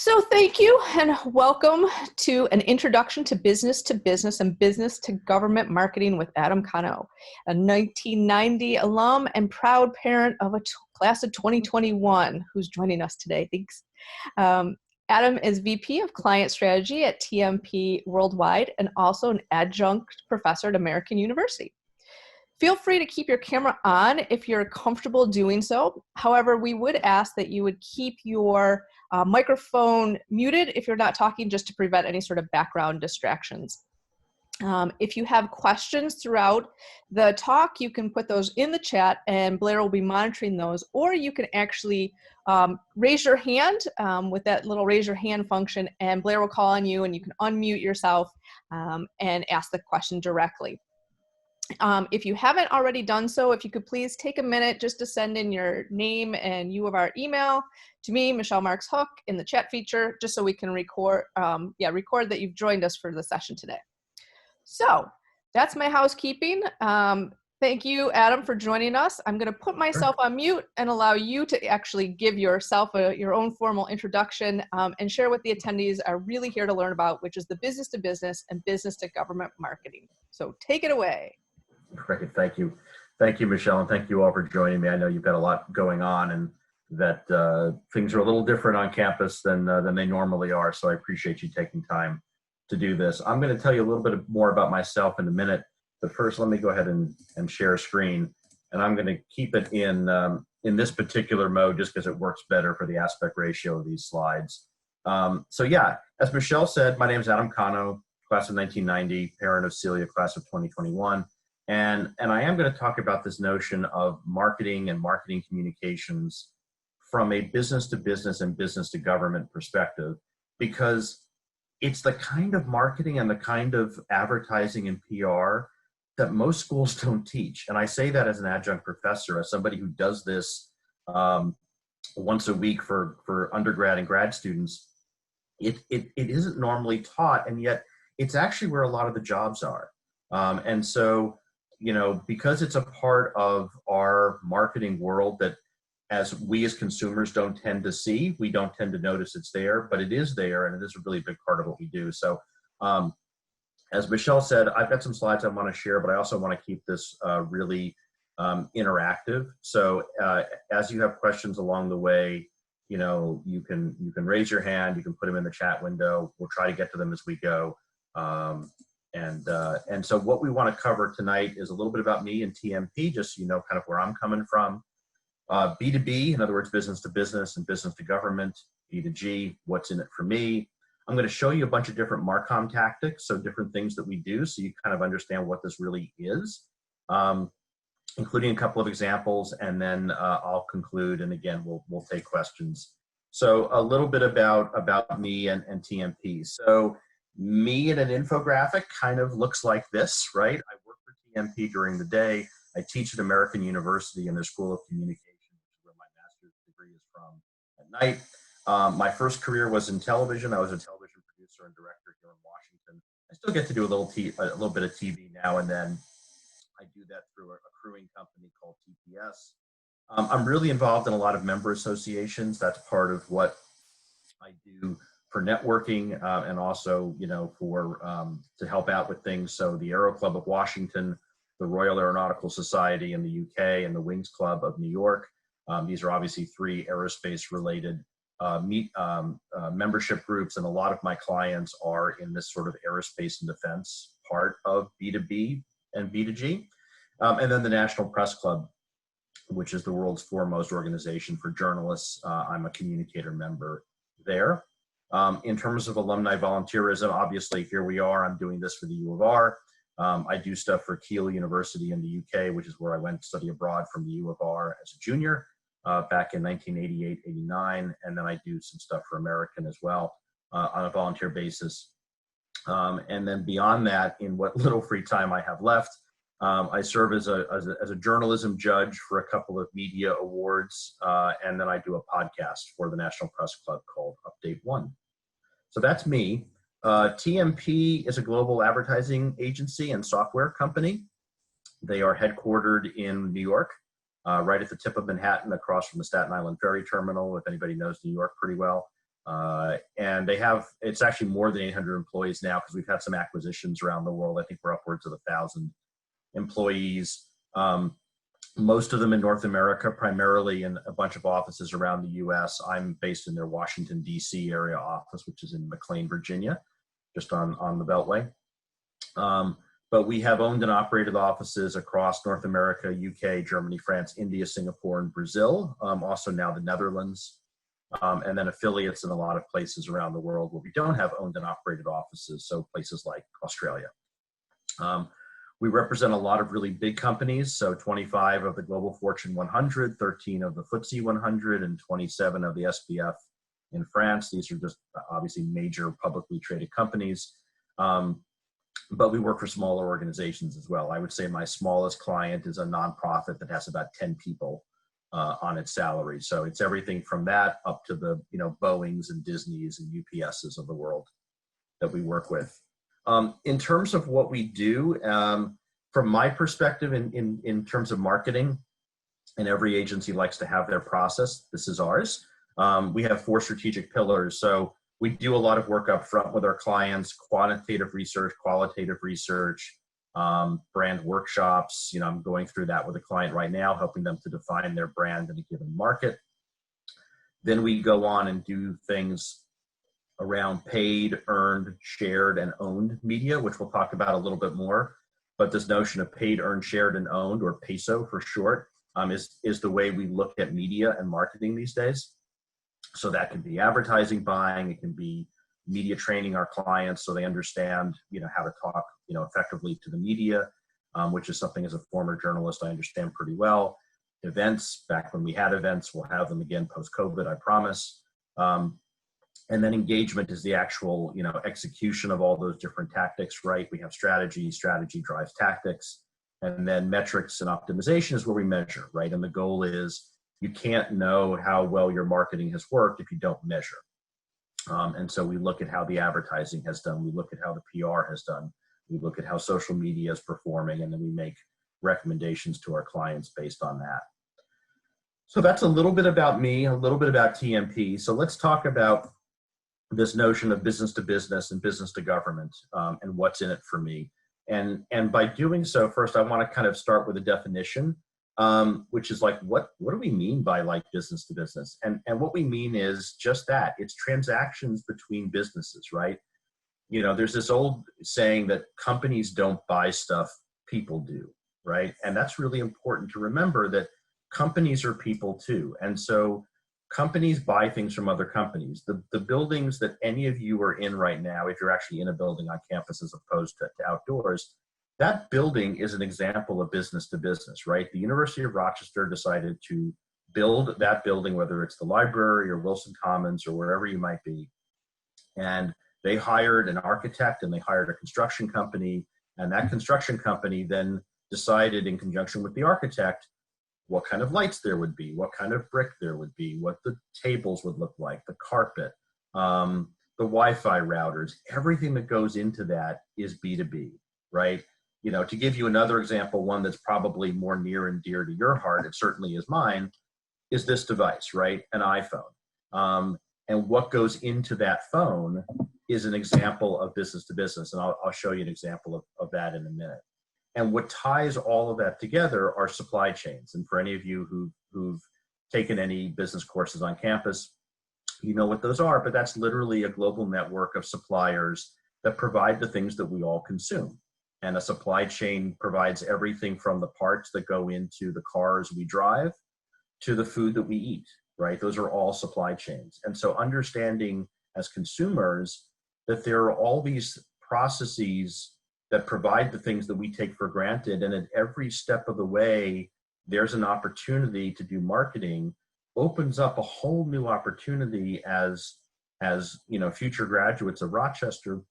So thank you and welcome to an introduction to business and business to government marketing with Adam Konowe, a 1990 alum and proud parent of a class of 2021 who's joining us today. Thanks. Adam is VP of Client Strategy at TMP Worldwide and also an adjunct professor at American University. Feel free to keep your camera on if you're comfortable doing so. However, we would ask that you would keep your microphone muted if you're not talking, just to prevent any sort of background distractions. If you have questions throughout the talk, you can put those in the chat and Blair will be monitoring those, or you can actually raise your hand with that little raise your hand function, and Blair will call on you and you can unmute yourself and ask the question directly. If you haven't already done so, if you could please take a minute just to send in your name and U of R email to me, Michelle Marks Hook, in the chat feature, just so we can record that you've joined us for the session today. So that's my housekeeping. Thank you, Adam, for joining us. I'm going to put myself on mute and allow you to actually give yourself your own formal introduction and share what the attendees are really here to learn about, which is the business to business and business to government marketing. So take it away. Great, thank you. Thank you, Michelle, and thank you all for joining me. I know you've got a lot going on and that things are a little different on campus than they normally are, so I appreciate you taking time to do this. I'm going to tell you a little bit more about myself in a minute, but first let me go ahead and share a screen, and I'm going to keep it in this particular mode just because it works better for the aspect ratio of these slides. So yeah, as Michelle said, my name is Adam Konowe, class of 1990, parent of Celia, class of 2021. And I am going to talk about this notion of marketing and marketing communications from a business to business and business to government perspective, because it's the kind of marketing and the kind of advertising and PR that most schools don't teach. And I say that as an adjunct professor, as somebody who does this once a week for undergrad and grad students. It isn't normally taught, and yet it's actually where a lot of the jobs are. And so, you know, because it's a part of our marketing world that as we as consumers don't tend to see, we don't tend to notice it's there, but it is there, and it is a really big part of what we do. So as Michelle said, I've got some slides I want to share, but I also want to keep this really interactive. So as you have questions along the way, you know, you can raise your hand, you can put them in the chat window. We'll try to get to them as we go. And so what we want to cover tonight is a little bit about me and TMP, just so you know kind of where I'm coming from. B2B, in other words, business to business and business to government. B2G, what's in it for me. I'm going to show you a bunch of different Marcom tactics, so different things that we do, so you kind of understand what this really is, including a couple of examples, and then I'll conclude, and again, we'll take questions. So a little bit about me and TMP. So me in an infographic kind of looks like this, right? I work for TMP during the day. I teach at American University in their School of Communication, where my master's degree is from, at night. My first career was in television. I was a television producer and director here in Washington. I still get to do a little bit of TV now and then. I do that through a crewing company called TPS. I'm really involved in a lot of member associations. That's part of what I do for networking and also, you know, for to help out with things. So the Aero Club of Washington, the Royal Aeronautical Society in the UK, and the Wings Club of New York. These are obviously three aerospace related membership groups, and a lot of my clients are in this sort of aerospace and defense part of B2B and B2G. And then the National Press Club, which is the world's foremost organization for journalists. I'm a communicator member there. In terms of alumni volunteerism, obviously here we are, I'm doing this for the U of R. I do stuff for Keele University in the UK, which is where I went to study abroad from the U of R as a junior back in 1988, 89. And then I do some stuff for American as well on a volunteer basis. And then beyond that, in what little free time I have left, I serve as a journalism judge for a couple of media awards. And then I do a podcast for the National Press Club called Update One. So that's me. TMP is a global advertising agency and software company. They are headquartered in New York, right at the tip of Manhattan, across from the Staten Island Ferry Terminal, if anybody knows New York pretty well. And it's actually more than 800 employees now because we've had some acquisitions around the world. I think we're upwards of 1,000 employees. Most of them in North America, primarily in a bunch of offices around the US. I'm based in their Washington, DC area office, which is in McLean, Virginia, just on the Beltway. But we have owned and operated offices across North America, UK, Germany, France, India, Singapore, and Brazil. Also now the Netherlands, and then affiliates in a lot of places around the world where we don't have owned and operated offices. So places like Australia. We represent a lot of really big companies. So 25 of the Global Fortune 100, 13 of the FTSE 100, and 27 of the SBF in France. These are just obviously major publicly traded companies. But we work for smaller organizations as well. I would say my smallest client is a nonprofit that has about 10 people on its salary. So it's everything from that up to the Boeings and Disneys and UPSs of the world that we work with. In terms of what we do, from my perspective in terms of marketing, and every agency likes to have their process, this is ours. We have 4 strategic pillars. So we do a lot of work up front with our clients: quantitative research, qualitative research, brand workshops. I'm going through that with a client right now, helping them to define their brand in a given market. Then we go on and do things around paid, earned, shared, and owned media, which we'll talk about a little bit more. But this notion of paid, earned, shared, and owned, or PESO for short, is the way we look at media and marketing these days. So that can be advertising buying, it can be media training our clients so they understand, how to talk, effectively to the media, which is something as a former journalist I understand pretty well. Events, back when we had events, we'll have them again post-COVID, I promise. And then engagement is the actual, execution of all those different tactics, right? We have strategy drives tactics, and then metrics and optimization is where we measure, right? And the goal is you can't know how well your marketing has worked if you don't measure. And so we look at how the advertising has done. We look at how the PR has done. We look at how social media is performing, and then we make recommendations to our clients based on that. So that's a little bit about me, a little bit about TMP. So let's talk about this notion of business to business and business to government, and what's in it for me. And by doing so, first I want to kind of start with a definition, which is like, what do we mean by like business to business? And what we mean is just that. It's transactions between businesses, right? There's this old saying that companies don't buy stuff, people do, right? And that's really important to remember, that companies are people too. And so companies buy things from other companies. The buildings that any of you are in right now, if you're actually in a building on campus as opposed to outdoors, that building is an example of business to business, right? The University of Rochester decided to build that building, whether it's the library or Wilson Commons or wherever you might be. And they hired an architect and they hired a construction company. And that construction company then decided, in conjunction with the architect, what kind of lights there would be, what kind of brick there would be, what the tables would look like, the carpet, the Wi-Fi routers. Everything that goes into that is B2B, right? To give you another example, one that's probably more near and dear to your heart, it certainly is mine, is this device, right? An iPhone. And what goes into that phone is an example of business to business. And I'll show you an example of that in a minute. And what ties all of that together are supply chains. And for any of you who've taken any business courses on campus, you know what those are, but that's literally a global network of suppliers that provide the things that we all consume. And a supply chain provides everything from the parts that go into the cars we drive to the food that we eat, right? Those are all supply chains. And so understanding as consumers that there are all these processes that provide the things that we take for granted, and at every step of the way, there's an opportunity to do marketing, opens up a whole new opportunity as future graduates of Rochester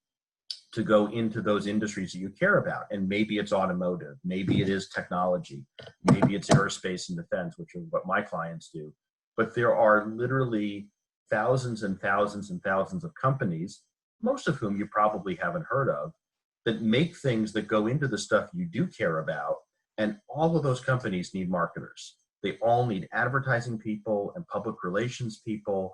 to go into those industries that you care about. And maybe it's automotive, maybe it is technology, maybe it's aerospace and defense, which is what my clients do. But there are literally thousands and thousands and thousands of companies, most of whom you probably haven't heard of, that make things that go into the stuff you do care about. And all of those companies need marketers. They all need advertising people and public relations people.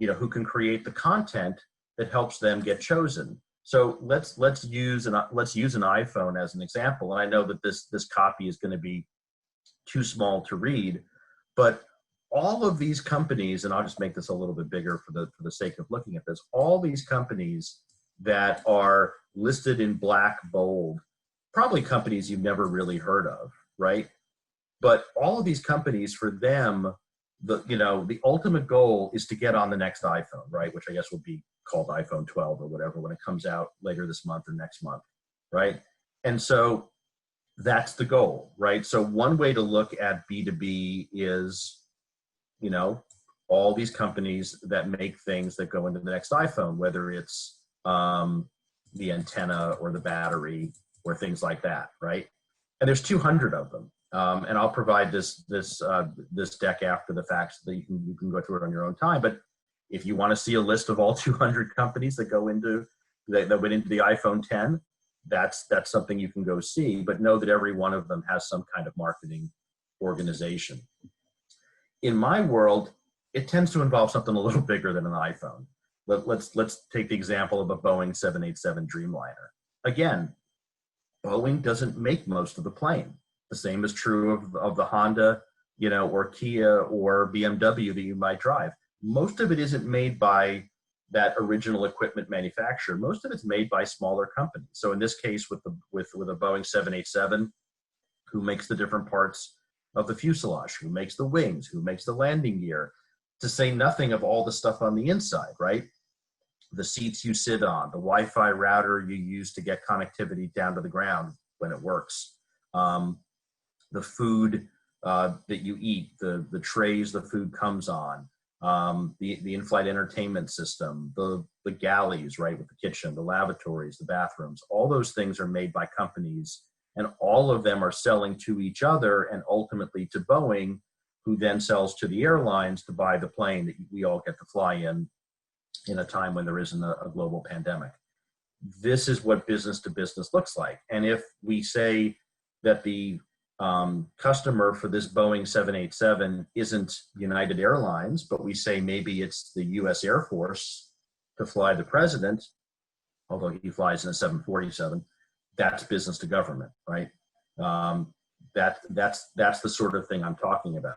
who can create the content that helps them get chosen. So let's use an iPhone as an example. And I know that this copy is going to be too small to read, but all of these companies, and I'll just make this a little bit bigger for the sake of looking at this, all these companies that are listed in black bold, probably companies you've never really heard of, right? But all of these companies, for them, the ultimate goal is to get on the next iPhone, right? Which I guess will be called iPhone 12 or whatever when it comes out later this month or next month, right? And so that's the goal, right? So one way to look at B2B is, all these companies that make things that go into the next iPhone, whether it's the antenna or the battery or things like that, right? And there's 200 of them. And I'll provide this deck after the fact so that you can go through it on your own time. But if you want to see a list of all 200 companies that went into the iPhone 10, that's something you can go see. But know that every one of them has some kind of marketing organization. In my world, it tends to involve something a little bigger than an iPhone. Let's take the example of a Boeing 787 Dreamliner. Again, Boeing doesn't make most of the plane. The same is true of the Honda, or Kia or BMW that you might drive. Most of it isn't made by that original equipment manufacturer. Most of it's made by smaller companies. So in this case, with a Boeing 787, who makes the different parts of the fuselage, who makes the wings, who makes the landing gear, to say nothing of all the stuff on the inside, right? The seats you sit on, the Wi-Fi router you use to get connectivity down to the ground when it works, the food that you eat, the trays the food comes on, the in-flight entertainment system, the galleys, right, with the kitchen, the lavatories, the bathrooms, all those things are made by companies, and all of them are selling to each other and ultimately to Boeing, who then sells to the airlines to buy the plane that we all get to fly in a time when there isn't a global pandemic. This is what business to business looks like. And if we say that the customer for this Boeing 787 isn't United Airlines, but we say maybe it's the US Air Force to fly the president, although he flies in a 747, that's business to government, right? That's the sort of thing I'm talking about.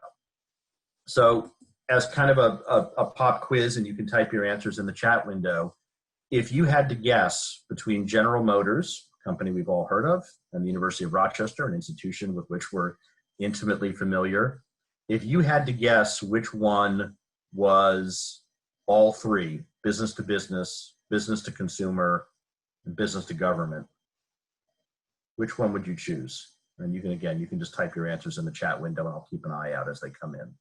So as kind of a pop quiz, and you can type your answers in the chat window, if you had to guess between General Motors, a company we've all heard of, and the University of Rochester, an institution with which we're intimately familiar, if you had to guess which one was all three, business to business, business to consumer, and business to government, which one would you choose? And you can just type your answers in the chat window, and I'll keep an eye out as they come in.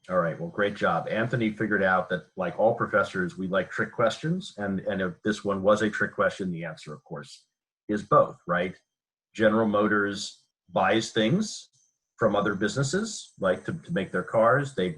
All right, well, great job. Anthony figured out that, like all professors, we like trick questions. And if this one was a trick question, the answer, of course, is both, right? General Motors buys things from other businesses, like to make their cars. They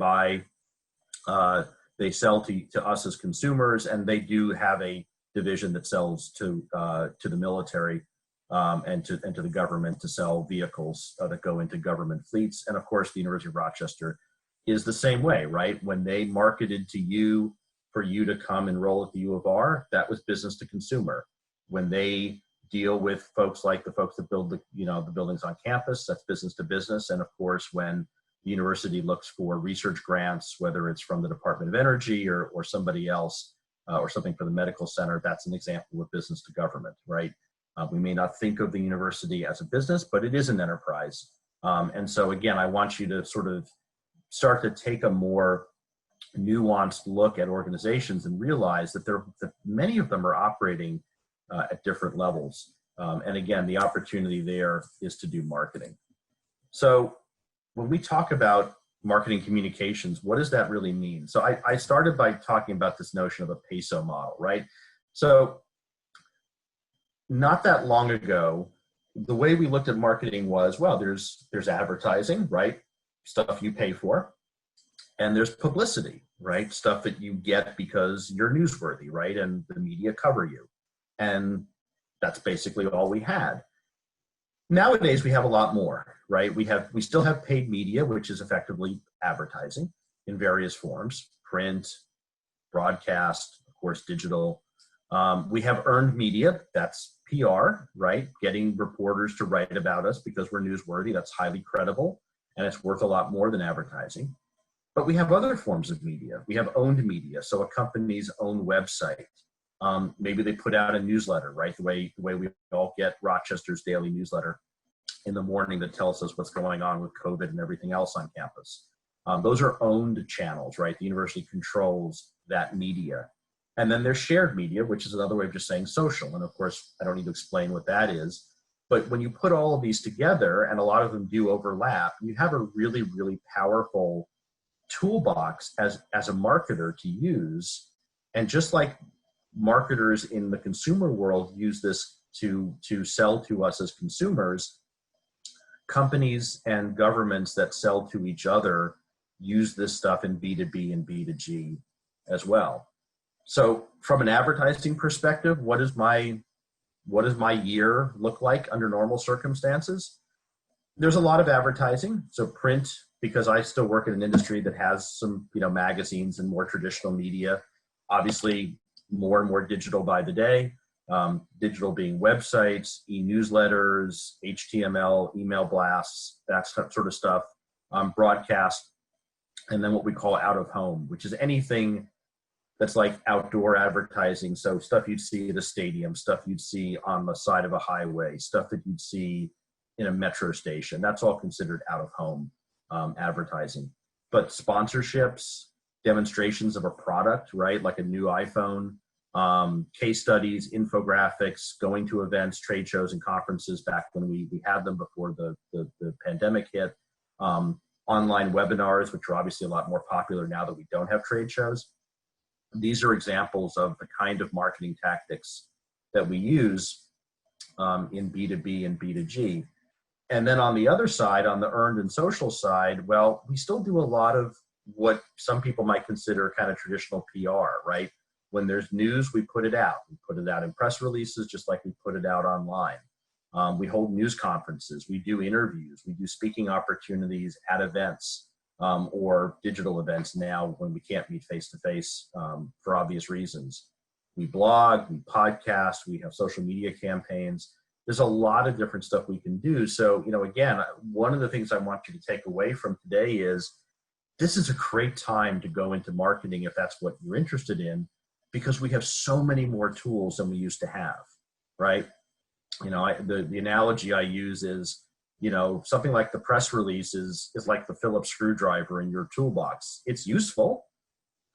sell to us as consumers, and they do have a division that sells to the military and to the government to sell vehicles that go into government fleets. And of course, the University of Rochester is the same way, right? When they marketed to you for you to come enroll at the U of R, that was business to consumer. When they deal with folks like the folks that build the buildings on campus, that's business to business. And of course, when the university looks for research grants, whether it's from the Department of Energy or somebody else, or something for the medical center, that's an example of business to government, right? We may not think of the university as a business, but it is an enterprise. And so again, I want you to sort of start to take a more nuanced look at organizations and realize that many of them are operating at different levels. And again, the opportunity there is to do marketing. So when we talk about marketing communications, what does that really mean? So I started by talking about this notion of a peso model, right? So not that long ago, the way we looked at marketing was, well, there's advertising, right? Stuff you pay for, and there's publicity, right? Stuff that you get because you're newsworthy, right? And the media cover you. And that's basically all we had. Nowadays, we have a lot more, right? We still have paid media, which is effectively advertising in various forms: print, broadcast, of course, digital. We have earned media, that's PR, right? Getting reporters to write about us because we're newsworthy, that's highly credible, and it's worth a lot more than advertising. But we have other forms of media. We have owned media, so a company's own website. Maybe they put out a newsletter, right? The way we all get Rochester's daily newsletter in the morning that tells us what's going on with COVID and everything else on campus. Those are owned channels, right? The university controls that media. And then there's shared media, which is another way of just saying social. And of course, I don't need to explain what that is. But when you put all of these together, and a lot of them do overlap, you have a really, really powerful toolbox as a marketer to use. And just like marketers in the consumer world use this to sell to us as consumers, companies and governments that sell to each other use this stuff in B2B and B2G as well. So from an advertising perspective, what does my year look like under normal circumstances? There's a lot of advertising. So print, because I still work in an industry that has some, magazines and more traditional media, obviously more and more digital by the day. Digital being websites, e-newsletters, HTML, email blasts, that sort of stuff, broadcast, and then what we call out of home, which is anything that's like outdoor advertising. So stuff you'd see at a stadium, stuff you'd see on the side of a highway, stuff that you'd see in a metro station. That's all considered out of home advertising. But sponsorships, demonstrations of a product, right? Like a new iPhone, case studies, infographics, going to events, trade shows and conferences back when we had them before the pandemic hit, online webinars, which are obviously a lot more popular now that we don't have trade shows. These are examples of the kind of marketing tactics that we use in B2B and B2G. And then on the other side, on the earned and social side, well, we still do a lot of what some people might consider kind of traditional PR, right? When there's news, we put it out. We put it out in press releases, just like we put it out online. We hold news conferences. We do interviews. We do speaking opportunities at events or digital events now when we can't meet face-to-face for obvious reasons. We blog, we podcast, we have social media campaigns. There's a lot of different stuff we can do. So, again, one of the things I want you to take away from today is this is a great time to go into marketing if that's what you're interested in, because we have so many more tools than we used to have, right? The analogy I use is, something like the press release is like the Phillips screwdriver in your toolbox. It's useful,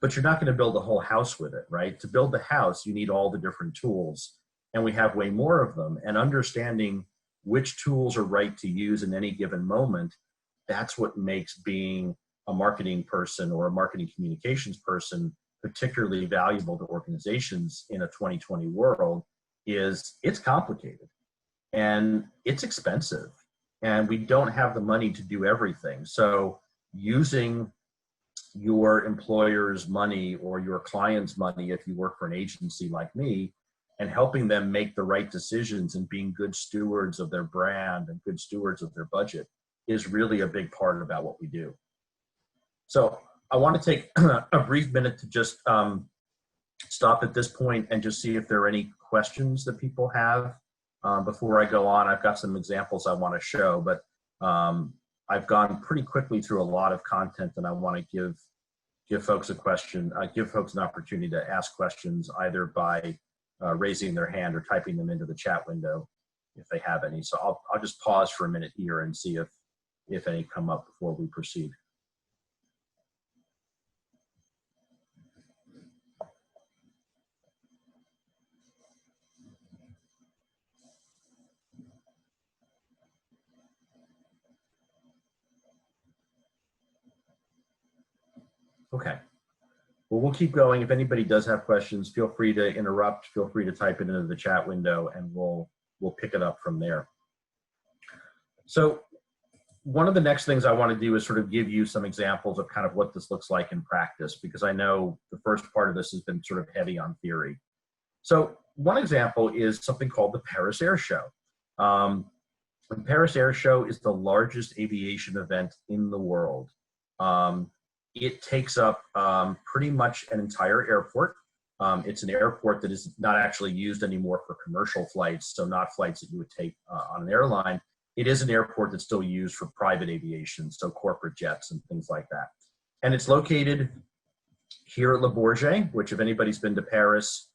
but you're not going to build a whole house with it, right? To build the house, you need all the different tools, and we have way more of them. And understanding which tools are right to use in any given moment, that's what makes being a marketing person or a marketing communications person particularly valuable to organizations in a 2020 world. Is it's complicated and it's expensive and we don't have the money to do everything. So using your employer's money or your client's money, if you work for an agency like me, and helping them make the right decisions and being good stewards of their brand and good stewards of their budget is really a big part about what we do. So I want to take a brief minute to just stop at this point and just see if there are any questions that people have before I go on. I've got some examples I want to show, but I've gone pretty quickly through a lot of content, and I want to give folks a question, give folks an opportunity to ask questions either by raising their hand or typing them into the chat window if they have any. So I'll just pause for a minute here and see if any come up before we proceed. Okay. Well, we'll keep going. If anybody does have questions, feel free to interrupt. Feel free to type it into the chat window, and we'll pick it up from there. So one of the next things I want to do is sort of give you some examples of kind of what this looks like in practice, because I know the first part of this has been sort of heavy on theory. So one example is something called the Paris Air Show. The Paris Air Show is the largest aviation event in the world. It takes up pretty much an entire airport. It's an airport that is not actually used anymore for commercial flights, so not flights that you would take on an airline. It is an airport that's still used for private aviation, so corporate jets and things like that. And it's located here at Le Bourget, which if anybody's been to Paris,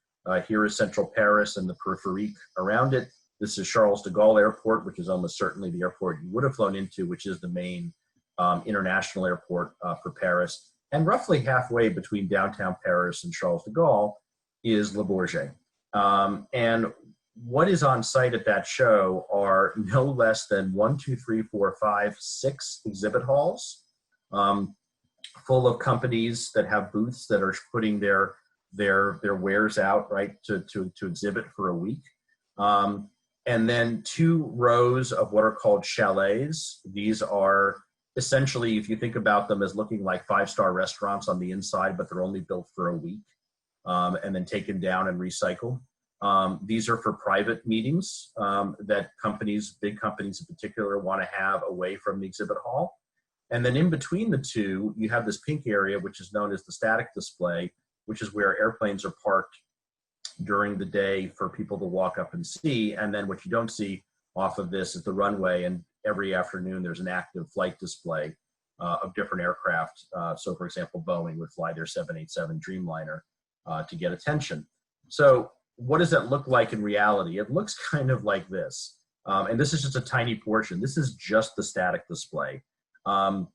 here is central Paris and the periphery around it. This is Charles de Gaulle Airport, which is almost certainly the airport you would have flown into, which is the main international airport for Paris. And roughly halfway between downtown Paris and Charles de Gaulle is Le Bourget. And what is on site at that show are no less than 6 exhibit halls full of companies that have booths that are putting their wares out, right, to exhibit for a week. And then 2 rows of what are called chalets. These are essentially, if you think about them as looking like 5-star restaurants on the inside, but they're only built for a week and then taken down and recycled. These are for private meetings that companies, big companies in particular, want to have away from the exhibit hall. And then in between the 2, you have this pink area, which is known as the static display, which is where airplanes are parked during the day for people to walk up and see. And then what you don't see off of this is the runway, and every afternoon there's an active flight display of different aircraft. So for example, Boeing would fly their 787 Dreamliner to get attention. So what does that look like in reality? It looks kind of like this. And this is just a tiny portion. This is just the static display. And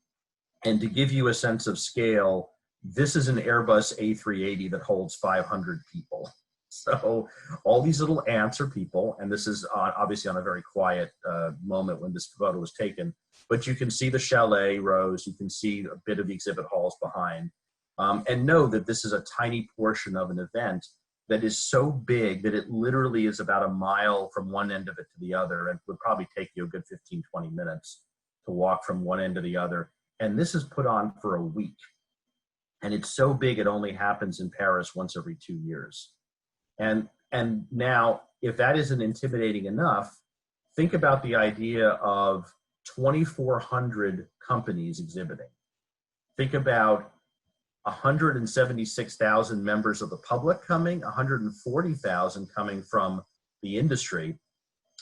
to give you a sense of scale, this is an Airbus A380 that holds 500 people. So all these little ants are people, and this is obviously on a very quiet moment when this photo was taken, but you can see the chalet rows, you can see a bit of the exhibit halls behind, and know that this is a tiny portion of an event that is so big that it literally is about a mile from one end of it to the other, and would probably take you a good 15, 20 minutes to walk from one end to the other. And this is put on for a week. And it's so big, it only happens in Paris once every 2 years. And now, if that isn't intimidating enough, think about the idea of 2,400 companies exhibiting. Think about 176,000 members of the public coming, 140,000 coming from the industry.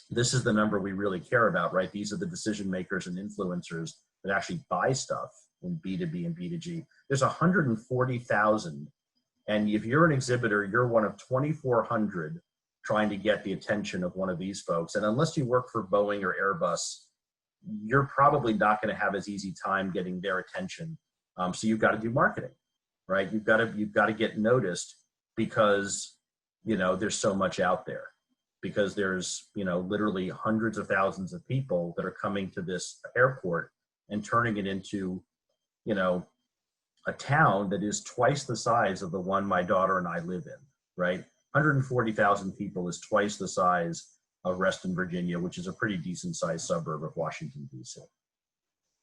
This is the number we really care about, right? These are the decision makers and influencers that actually buy stuff in B2B and B2G. There's 140,000. And if you're an exhibitor, you're one of 2,400 trying to get the attention of one of these folks. And unless you work for Boeing or Airbus, you're probably not going to have as easy time getting their attention. So you've got to do marketing, right? You've got to get noticed because, there's so much out there. Because there's, literally hundreds of thousands of people that are coming to this airport and turning it into, a town that is twice the size of the one my daughter and I live in, right? 140,000 people is twice the size of Reston, Virginia, which is a pretty decent sized suburb of Washington, D.C.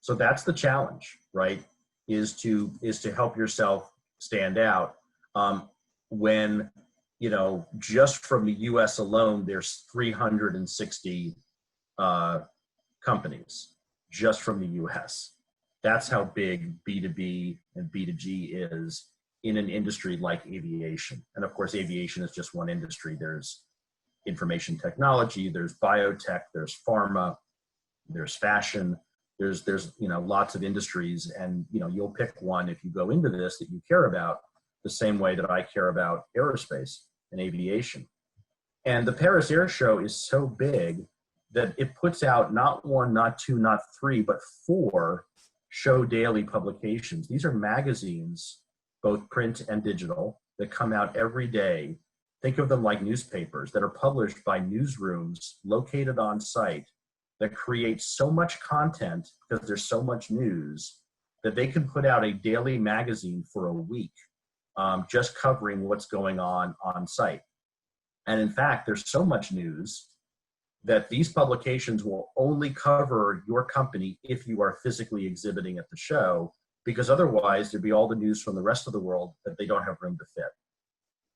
So that's the challenge, right? Is to help yourself stand out when, just from the US alone, there's 360 companies just from the US. That's how big B2B and B2G is in an industry like aviation. And of course, aviation is just one industry. There's information technology, there's biotech, there's pharma, there's fashion, there's lots of industries, and you'll pick one if you go into this that you care about, the same way that I care about aerospace and aviation. And the Paris Air Show is so big that it puts out not 1, not 2, not 3, but 4 show daily publications. These are magazines, both print and digital, that come out every day. Think of them like newspapers that are published by newsrooms located on site that create so much content because there's so much news that they can put out a daily magazine for a week just covering what's going on site. And in fact, there's so much news that these publications will only cover your company if you are physically exhibiting at the show, because otherwise there'd be all the news from the rest of the world that they don't have room to fit.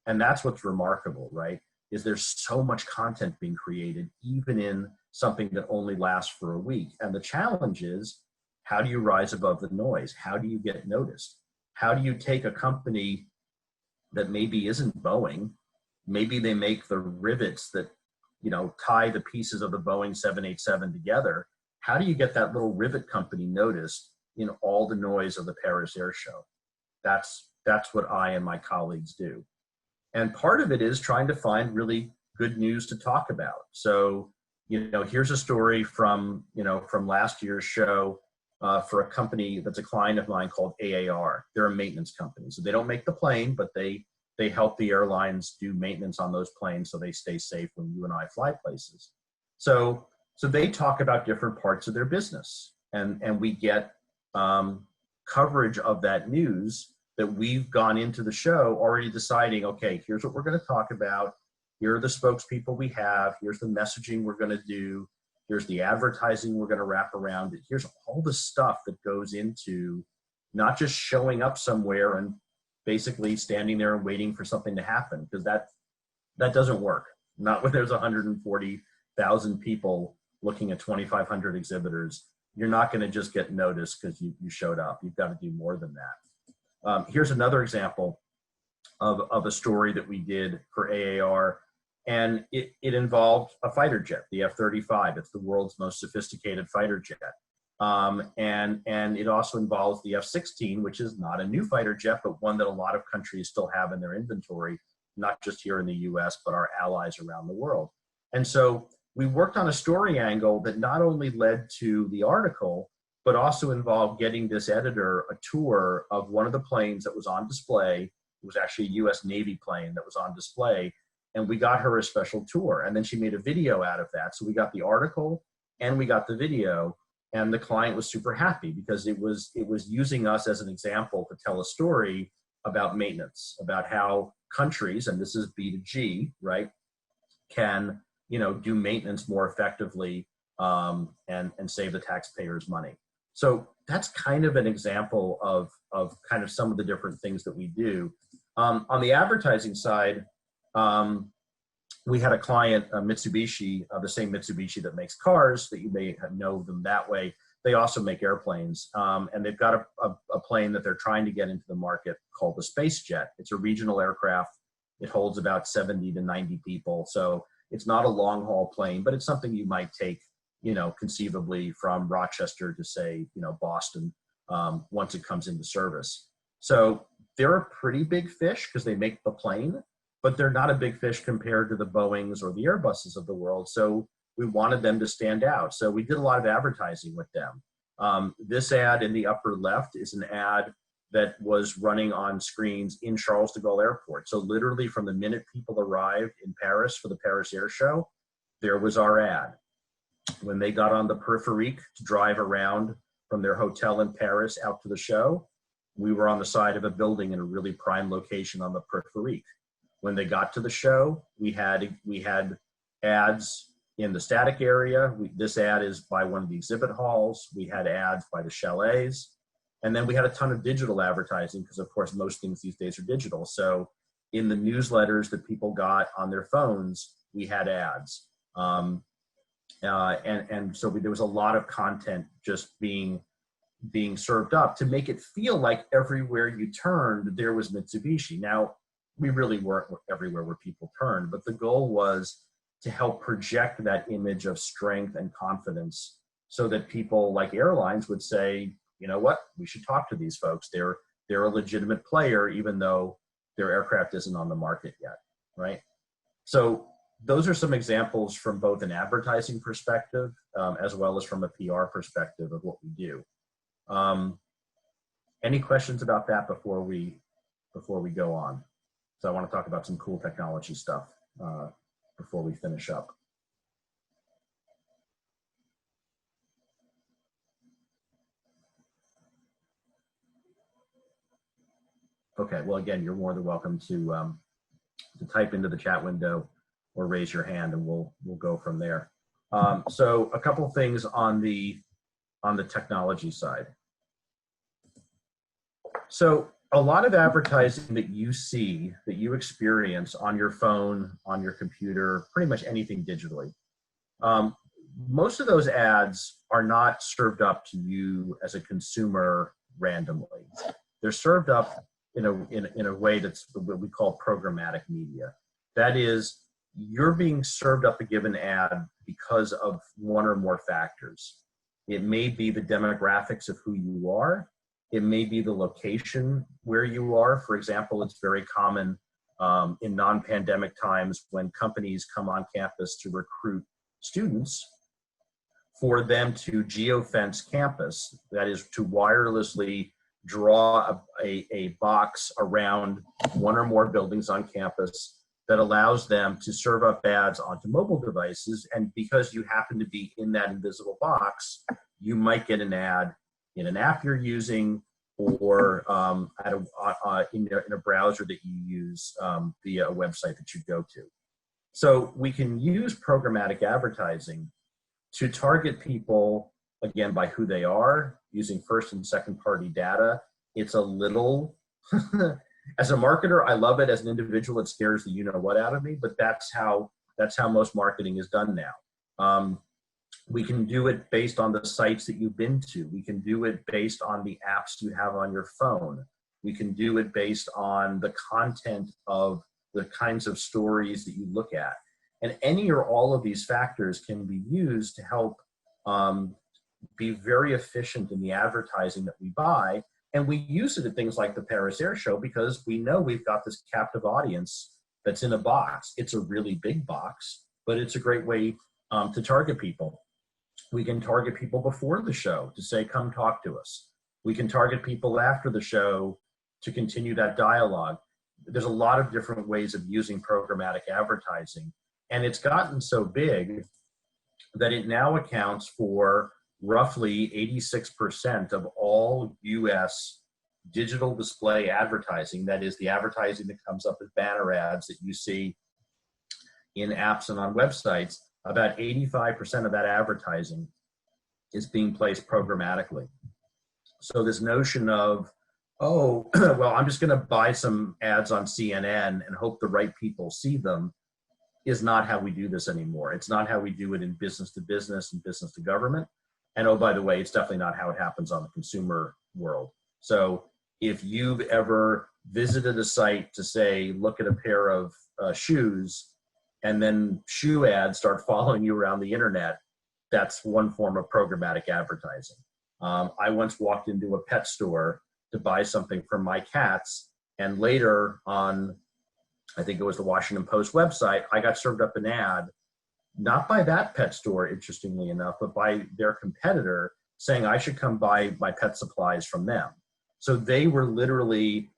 And that's what's remarkable, right? is there's so much content being created, even in something that only lasts for a week. And the challenge is, how do you rise above the noise? How do you get noticed? How do you take a company that maybe isn't Boeing, maybe they make the rivets that, you know, tie the pieces of the Boeing 787 together. How do you get that little rivet company noticed in all the noise of the Paris Air Show? That's what I and my colleagues do. And part of it is trying to find really good news to talk about. So, you know, here's a story from last year's show for a company that's a client of mine called AAR. They're a maintenance company. So they don't make the plane, but they help the airlines do maintenance on those planes so they stay safe when you and I fly places. So they talk about different parts of their business, and we get coverage of that news that we've gone into the show already deciding, okay, here's what we're going to talk about. Here are the spokespeople we have. Here's the messaging we're going to do. Here's the advertising we're going to wrap around it. Here's all the stuff that goes into not just showing up somewhere and basically standing there and waiting for something to happen, because that doesn't work. Not when there's 140,000 people looking at 2,500 exhibitors. You're not going to just get noticed because you showed up. You've got to do more than that. Here's another example of a story that we did for AAR, and it involved a fighter jet, the F-35. It's the world's most sophisticated fighter jet. And it also involves the F-16, which is not a new fighter jet, but one that a lot of countries still have in their inventory, not just here in the US, but our allies around the world. And so we worked on a story angle that not only led to the article, but also involved getting this editor a tour of one of the planes that was on display. It was actually a US Navy plane that was on display, and we got her a special tour. And then she made a video out of that. So we got the article and we got the video, and the client was super happy because it was using us as an example to tell a story about maintenance, about how countries, and this is B2G, right, can, you know, do maintenance more effectively and save the taxpayers money. So that's kind of an example of kind of some of the different things that we do. On the advertising side, we had a client, Mitsubishi, the same Mitsubishi that makes cars, that you may know them that way. They also make airplanes, and they've got a plane that they're trying to get into the market called the Space Jet. It's a regional aircraft. It holds about 70 to 90 people. So it's not a long haul plane, but it's something you might take, you know, conceivably from Rochester to, say, you know, Boston, once it comes into service. So they're a pretty big fish because they make the plane, but they're not a big fish compared to the Boeings or the Airbuses of the world. So we wanted them to stand out. So we did a lot of advertising with them. This ad in the upper left is an ad that was running on screens in Charles de Gaulle Airport. So literally from the minute people arrived in Paris for the Paris Air Show, there was our ad. When they got on the Périphérique to drive around from their hotel in Paris out to the show, we were on the side of a building in a really prime location on the Périphérique. When they got to the show, we had ads in the static area. This ad is by one of the exhibit halls. We had ads by the chalets. And then we had a ton of digital advertising because, of course, most things these days are digital. So in the newsletters that people got on their phones, we had ads. And so there was a lot of content just being served up to make it feel like everywhere you turned, there was Mitsubishi. Now, we really weren't everywhere where people turned, but the goal was to help project that image of strength and confidence so that people like airlines would say, you know what, we should talk to these folks. They're a legitimate player, even though their aircraft isn't on the market yet, right? So those are some examples from both an advertising perspective as well as from a PR perspective of what we do. Any questions about that before we go on? So I want to talk about some cool technology stuff before we finish up. Okay, well, again, you're more than welcome to type into the chat window or raise your hand, and we'll go from there. So a couple things on the technology side. So A lot of advertising that you see, that you experience on your phone, on your computer, pretty much anything digitally, um, most of those ads are not served up to you as a consumer randomly. They're served up in a way that's what we call programmatic media. That is, you're being served up a given ad because of one or more factors. It may be the demographics of who you are. It may be the location where you are. For example, it's very common in non-pandemic times when companies come on campus to recruit students for them to geofence campus, that is to wirelessly draw a box around one or more buildings on campus that allows them to serve up ads onto mobile devices. And because you happen to be in that invisible box, you might get an ad in an app you're using or in a browser that you use via a website that you go to. So we can use programmatic advertising to target people, again, by who they are, using first and second party data. It's a little, as a marketer, I love it. As an individual, it scares the you-know-what out of me, but that's how most marketing is done now. We can do it based on the sites that you've been to. We can do it based on the apps you have on your phone. We can do it based on the content of the kinds of stories that you look at. And any or all of these factors can be used to help be very efficient in the advertising that we buy. And we use it at things like the Paris Air Show because we know we've got this captive audience that's in a box. It's a really big box, but it's a great way to target people. We can target people before the show to say, come talk to us. We can target people after the show to continue that dialogue. There's a lot of different ways of using programmatic advertising. And it's gotten so big that it now accounts for roughly 86% of all US digital display advertising. That is the advertising that comes up as banner ads that you see in apps and on websites. About 85% of that advertising is being placed programmatically. So this notion of, oh, well, I'm just going to buy some ads on CNN and hope the right people see them is not how we do this anymore. It's not how we do it in business to business and business to government. And oh, by the way, it's definitely not how it happens on the consumer world. So if you've ever visited a site to say, look at a pair of shoes, and then shoe ads start following you around the internet, that's one form of programmatic advertising. I once walked into a pet store to buy something for my cats, and later on, I think it was the Washington Post website, I got served up an ad, not by that pet store, interestingly enough, but by their competitor saying I should come buy my pet supplies from them. So they were literally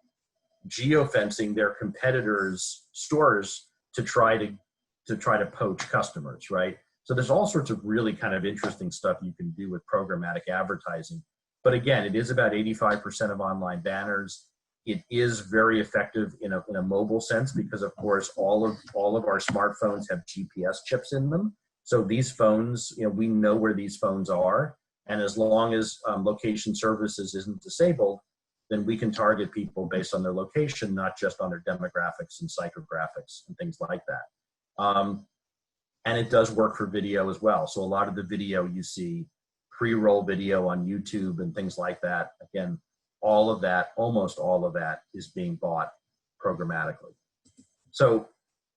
geofencing their competitors' stores to try to poach customers, right? So there's all sorts of really kind of interesting stuff you can do with programmatic advertising. But again, it is about 85% of online banners. It is very effective in a mobile sense because, of course, all of our smartphones have GPS chips in them. So these phones, we know where these phones are, and as long as location services isn't disabled, then we can target people based on their location, not just on their demographics and psychographics and things like that. And it does work for video as well. So a lot of the video you see, pre-roll video on YouTube and things like that, again, all of that, almost all of that is being bought programmatically. So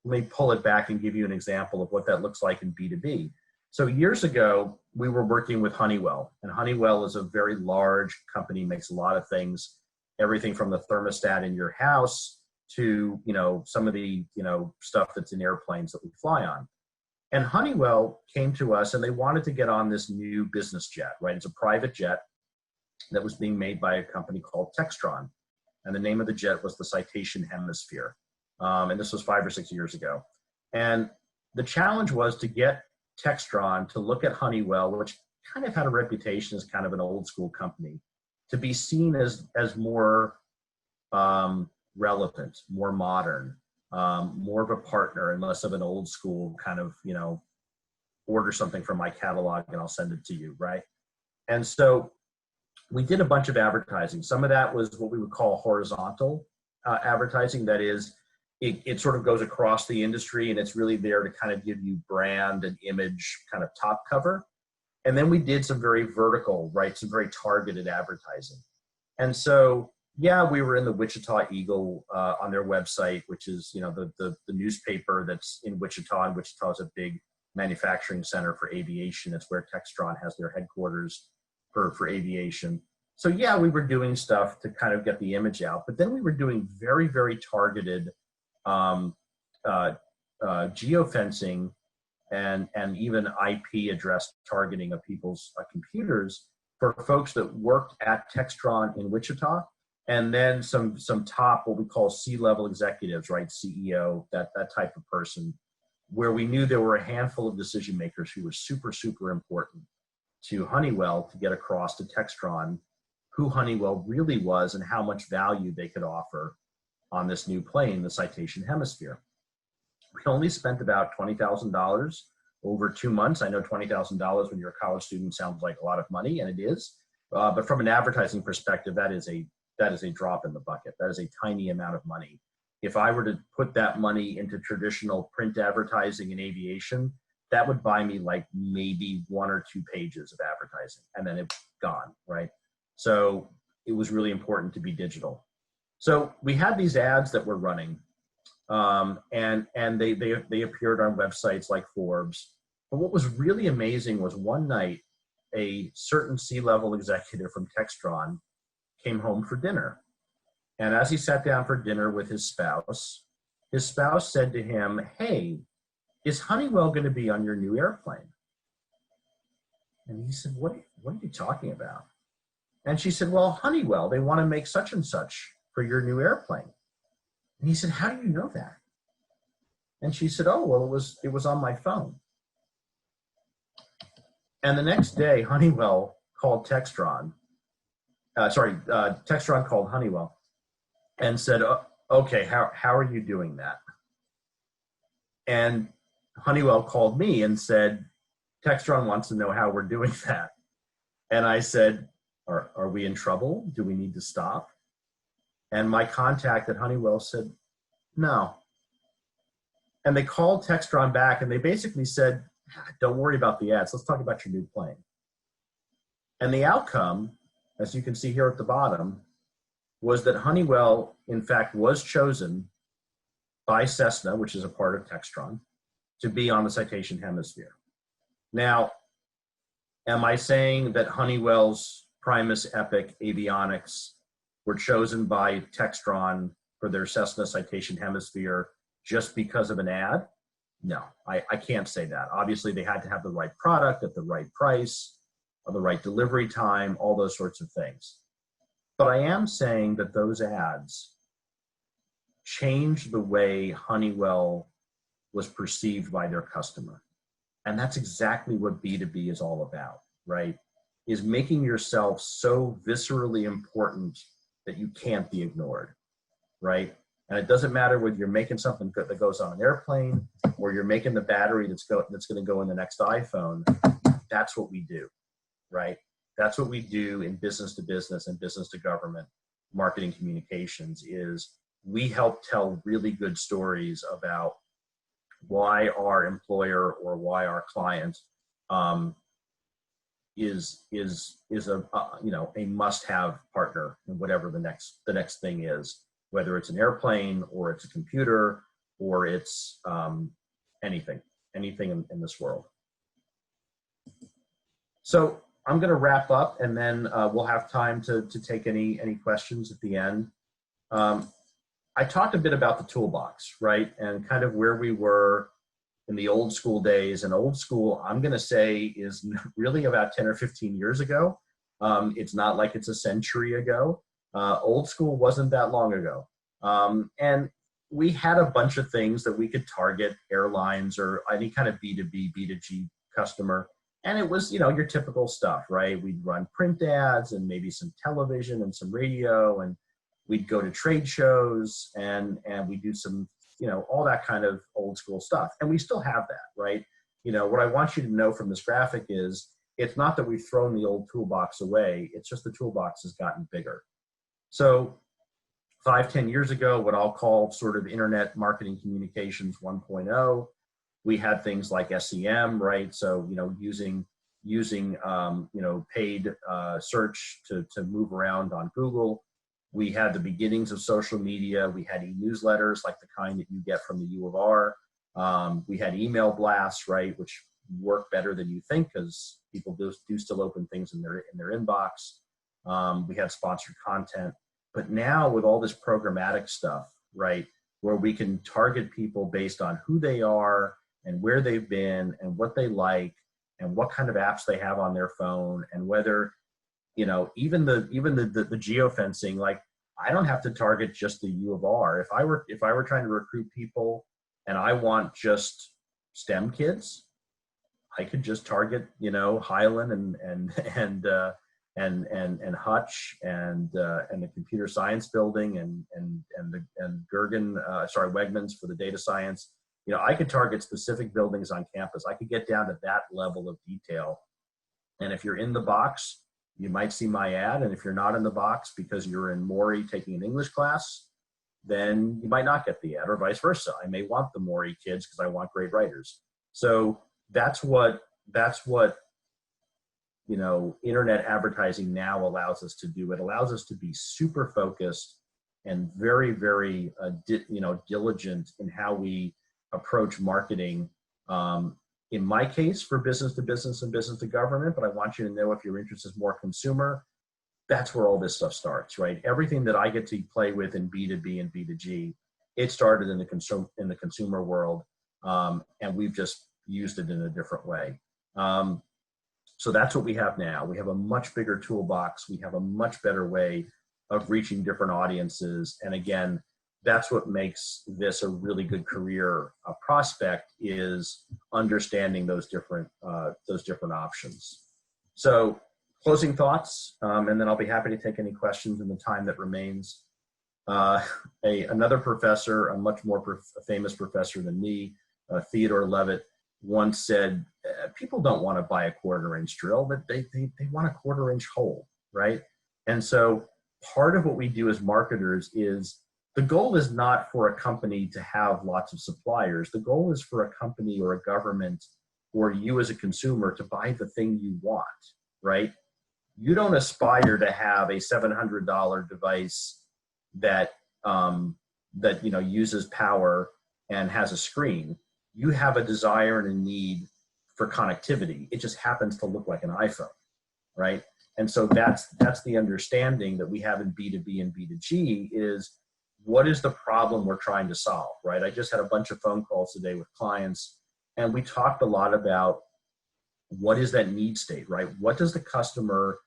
let me pull it back and give you an example of what that looks like in B2B. So years ago, we were working with Honeywell, and Honeywell is a very large company, makes a lot of things, everything from the thermostat in your house to, some of the, stuff that's in airplanes that we fly on. And Honeywell came to us and they wanted to get on this new business jet, right? It's a private jet that was being made by a company called Textron. And the name of the jet was the Citation Hemisphere. And this was 5 or 6 years ago. And the challenge was to get Textron to look at Honeywell, which kind of had a reputation as kind of an old school company, to be seen as more relevant, more modern, more of a partner and less of an old school kind of, order something from my catalog and I'll send it to you, right? And so we did a bunch of advertising. Some of that was what we would call horizontal advertising. That is, it sort of goes across the industry, and it's really there to kind of give you brand and image kind of top cover. And then we did some very vertical, right, some very targeted advertising. And so, yeah, we were in the Wichita Eagle on their website, which is, you know, the newspaper that's in Wichita. And Wichita is a big manufacturing center for aviation. It's where Textron has their headquarters for aviation. So yeah, we were doing stuff to kind of get the image out, but then we were doing very, very targeted geofencing and even IP address targeting of people's computers for folks that worked at Textron in Wichita, and then some top, what we call C-level executives, right? CEO, that type of person, where we knew there were a handful of decision makers who were super, super important to Honeywell to get across to Textron who Honeywell really was and how much value they could offer on this new plane, the Citation Hemisphere. We only spent about $20,000 over 2 months. I know $20,000 when you're a college student sounds like a lot of money, and it is. But from an advertising perspective, that is a drop in the bucket. That is a tiny amount of money. If I were to put that money into traditional print advertising in aviation, that would buy me like maybe 1 or 2 pages of advertising, and then it's gone, right? So it was really important to be digital. So we had these ads that were running, and they appeared on websites like Forbes. But what was really amazing was one night, a certain C-level executive from Textron came home for dinner. And as he sat down for dinner with his spouse said to him, "Hey, is Honeywell going to be on your new airplane?" And he said, what are you talking about? And she said, "Well, Honeywell, they want to make such and such for your new airplane." And he said, "How do you know that?" And she said, "Oh, well, it was on my phone." And the next day, Honeywell called Textron. Textron called Honeywell and said, "Okay, how are you doing that?" And Honeywell called me and said, "Textron wants to know how we're doing that." And I said, are we in trouble? Do we need to stop? And my contact at Honeywell said, "No." And they called Textron back and they basically said, "Don't worry about the ads. Let's talk about your new plane." And the outcome, as you can see here at the bottom, was that Honeywell, in fact, was chosen by Cessna, which is a part of Textron, to be on the Citation Hemisphere. Now, am I saying that Honeywell's Primus Epic avionics were chosen by Textron for their Cessna Citation Hemisphere just because of an ad? No, I can't say that. Obviously, they had to have the right product at the right price, or the right delivery time, all those sorts of things. But I am saying that those ads changed the way Honeywell was perceived by their customer. And that's exactly what B2B is all about, right? Is making yourself so viscerally important that you can't be ignored, right? And it doesn't matter whether you're making something that goes on an airplane or you're making the battery that's going to go in the next iPhone. That's what we do, right? That's what we do in business to business and business to government marketing communications. Is we help tell really good stories about why our employer or why our client is a must-have partner in whatever the next thing is, whether it's an airplane or it's a computer or it's anything in this world. So I'm going to wrap up, and then we'll have time to take any questions at the end. I talked a bit about the toolbox, right, and kind of where we were in the old school days. And old school, I'm going to say, is really about 10 or 15 years ago. It's not like it's a century ago. Old school wasn't that long ago. And we had a bunch of things that we could target airlines or any kind of B2B, B2G customer. And it was, your typical stuff, right? We'd run print ads and maybe some television and some radio, and we'd go to trade shows and we do some, all that kind of old school stuff. And we still have that, right? What I want you to know from this graphic is it's not that we've thrown the old toolbox away. It's just the toolbox has gotten bigger. So 5-10 years ago, what I'll call sort of internet marketing communications 1.0, we had things like SEM, right? So, using paid search to move around on Google. We had the beginnings of social media. We had e-newsletters like the kind that you get from the U of R. We had email blasts, right, which work better than you think because people do still open things in their inbox. We had sponsored content. But now with all this programmatic stuff, right, where we can target people based on who they are and where they've been and what they like and what kind of apps they have on their phone, and whether, even the geofencing, like I don't have to target just the U of R. If I were trying to recruit people and I want just STEM kids, I could just target, Highland and Hutch and the computer science building and Wegmans for the data science. I could target specific buildings on campus. I could get down to that level of detail. And if you're in the box, you might see my ad. And if you're not in the box because you're in Maury taking an English class, then you might not get the ad, or vice versa. I may want the Maury kids because I want great writers. So that's what internet advertising now allows us to do. It allows us to be super focused and very, very diligent in how we approach marketing. In my case, for business to business and business to government, but I want you to know, if your interest is more consumer, that's where all this stuff starts, right? Everything that I get to play with in B2B and B2G, it started in the consumer world, and we've just used it in a different way. So that's what we have now. We have a much bigger toolbox. We have a much better way of reaching different audiences. And again, that's what makes this a really good career prospect, is understanding those different options. So closing thoughts, and then I'll be happy to take any questions in the time that remains. Another professor, a much more famous professor than me, Theodore Levitt, once said, people don't want to buy a 1/4 inch drill, but they want a 1/4 inch hole, right? And so part of what we do as marketers is, the goal is not for a company to have lots of suppliers. The goal is for a company or a government or you as a consumer to buy the thing you want, right? You don't aspire to have a $700 device that uses power and has a screen. You have a desire and a need for connectivity. It just happens to look like an iPhone, right? And so that's the understanding that we have in B2B and B2G, is what is the problem we're trying to solve, right? I just had a bunch of phone calls today with clients, and we talked a lot about what is that need state, right? What does the customer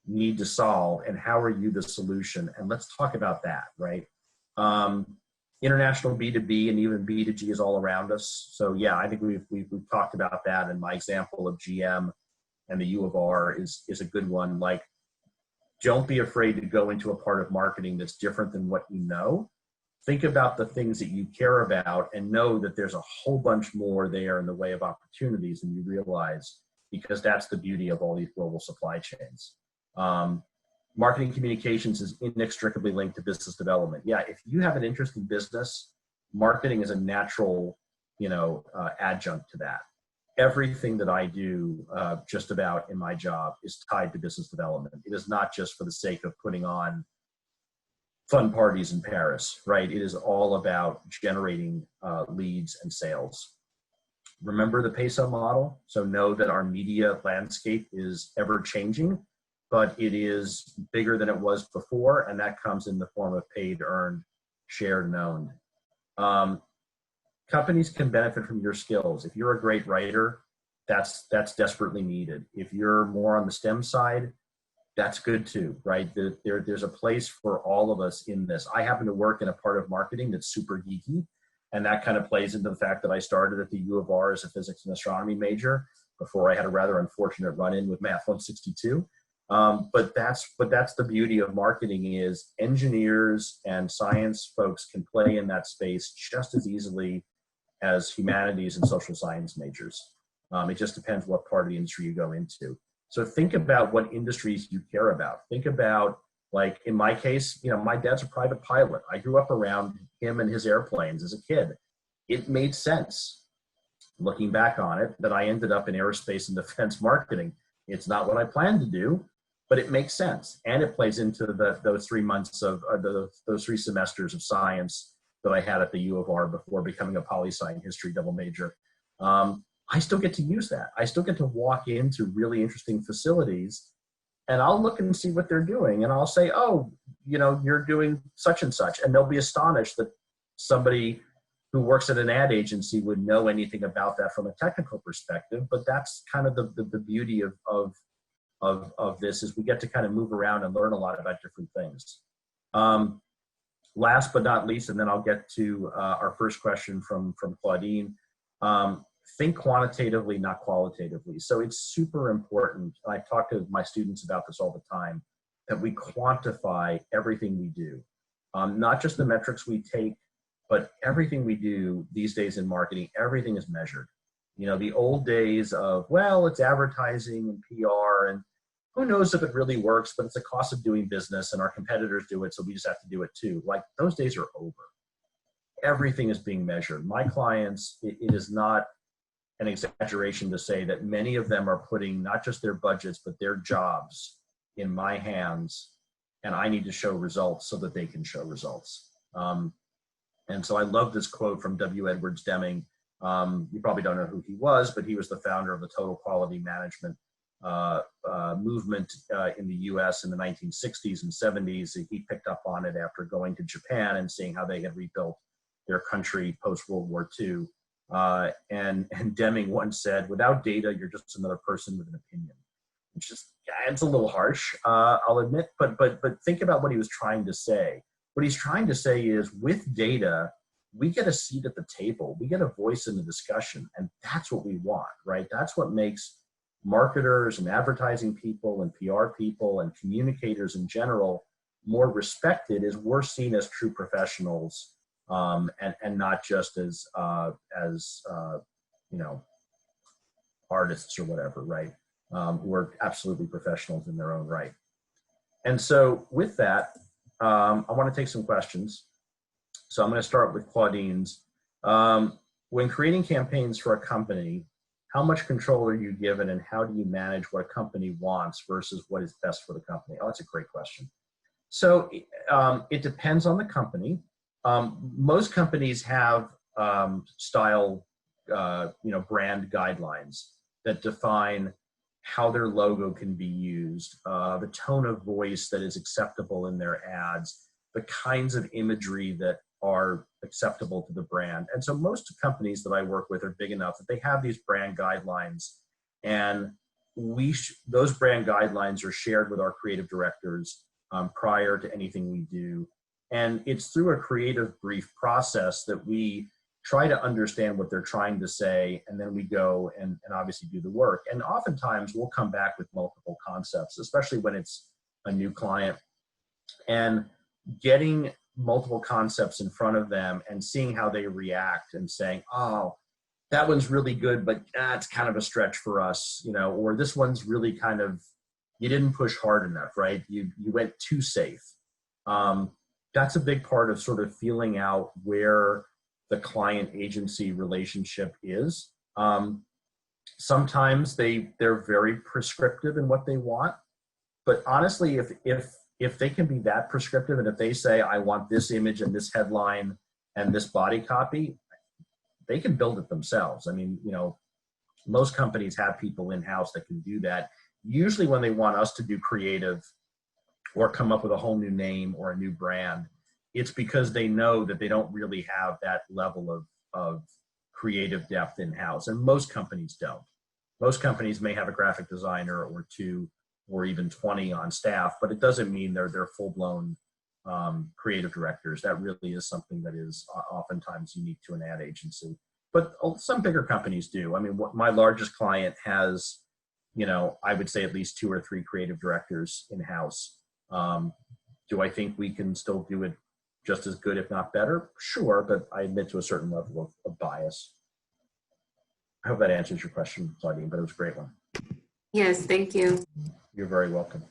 need to solve, and how are you the solution? And let's talk about that, right? International B2B and even B2G is all around us. So yeah, I think we've talked about that. And my example of GM and the U of R is a good one. Like, don't be afraid to go into a part of marketing that's different than what you know. Think about the things that you care about and know that there's a whole bunch more there in the way of opportunities than you realize, because that's the beauty of all these global supply chains. Marketing communications is inextricably linked to business development. Yeah, if you have an interest in business, marketing is a natural, adjunct to that. Everything that I do just about in my job is tied to business development. It is not just for the sake of putting on fun parties in Paris, right? It is all about generating leads and sales. Remember the peso model? So know that our media landscape is ever changing, but it is bigger than it was before, and that comes in the form of paid, earned, shared, and owned. Companies can benefit from your skills. If you're a great writer, that's desperately needed. If you're more on the STEM side, that's good too, right? There's a place for all of us in this. I happen to work in a part of marketing that's super geeky, and that kind of plays into the fact that I started at the U of R as a physics and astronomy major before I had a rather unfortunate run-in with Math 162. But that's the beauty of marketing, is engineers and science folks can play in that space just as easily as humanities and social science majors. It just depends what part of the industry you go into. So think about what industries you care about. Think about, like in my case, my dad's a private pilot. I grew up around him and his airplanes as a kid. It made sense, looking back on it, that I ended up in aerospace and defense marketing. It's not what I planned to do, but it makes sense. And it plays into those 3 months of those 3 semesters of science that I had at the U of R before becoming a poli-sci history double major. I still get to use that. I still get to walk into really interesting facilities, and I'll look and see what they're doing. And I'll say, oh, you're doing such and such. And they'll be astonished that somebody who works at an ad agency would know anything about that from a technical perspective. But that's kind of the beauty of this, is we get to kind of move around and learn a lot about different things. Last but not least, and then I'll get to our first question from Claudine. Think quantitatively, not qualitatively. So it's super important. I talk to my students about this all the time, that we quantify everything we do. Not just the metrics we take, but everything we do these days in marketing, everything is measured. The old days of, well, it's advertising and PR, and who knows if it really works, but it's a cost of doing business and our competitors do it, so we just have to do it too. Like, those days are over. Everything is being measured. My clients, it is not an exaggeration to say that many of them are putting not just their budgets, but their jobs in my hands, and I need to show results so that they can show results. And so I love this quote from W. Edwards Deming. You probably don't know who he was, but he was the founder of the total quality management movement in the US in the 1960s and 70s. He picked up on it after going to Japan and seeing how they had rebuilt their country post-World War II. And Deming once said, without data, you're just another person with an opinion. It's just, it's a little harsh, I'll admit, but think about what he was trying to say. What he's trying to say is, with data, we get a seat at the table. We get a voice in the discussion, and that's what we want, right? That's what makes marketers and advertising people and PR people and communicators in general more respected, is we're seen as true professionals, and not just as artists or whatever, right? Who are absolutely professionals in their own right. And so with that, I want to take some questions. So I'm going to start with Claudine's. When creating campaigns for a company, how much control are you given, and how do you manage what a company wants versus what is best for the company? Oh, that's a great question. So it depends on the company. Most companies have style, brand guidelines that define how their logo can be used, the tone of voice that is acceptable in their ads, the kinds of imagery that are acceptable to the brand. And so most companies that I work with are big enough that they have these brand guidelines, and those brand guidelines are shared with our creative directors prior to anything we do. And it's through a creative brief process that we try to understand what they're trying to say, and then we go and obviously do the work. And oftentimes we'll come back with multiple concepts, especially when it's a new client. And getting multiple concepts in front of them and seeing how they react and saying, oh, that one's really good, but it's kind of a stretch for us, or this one's really kind of, you didn't push hard enough, right? You went too safe. That's a big part of sort of feeling out where the client agency relationship is. Sometimes they're very prescriptive in what they want, but honestly, if they can be that prescriptive, and if they say, I want this image and this headline and this body copy, they can build it themselves. I mean, most companies have people in-house that can do that. Usually when they want us to do creative or come up with a whole new name or a new brand, it's because they know that they don't really have that level of creative depth in-house. And most companies don't. Most companies may have a graphic designer or two or even 20 on staff, but it doesn't mean they're full-blown creative directors. That really is something that is oftentimes unique to an ad agency. But some bigger companies do. I mean, my largest client has, I would say at least 2 or 3 creative directors in-house. Do I think we can still do it just as good, if not better? Sure, but I admit to a certain level of bias. I hope that answers your question, Claudine, but it was a great one. Yes, thank you. You're very welcome.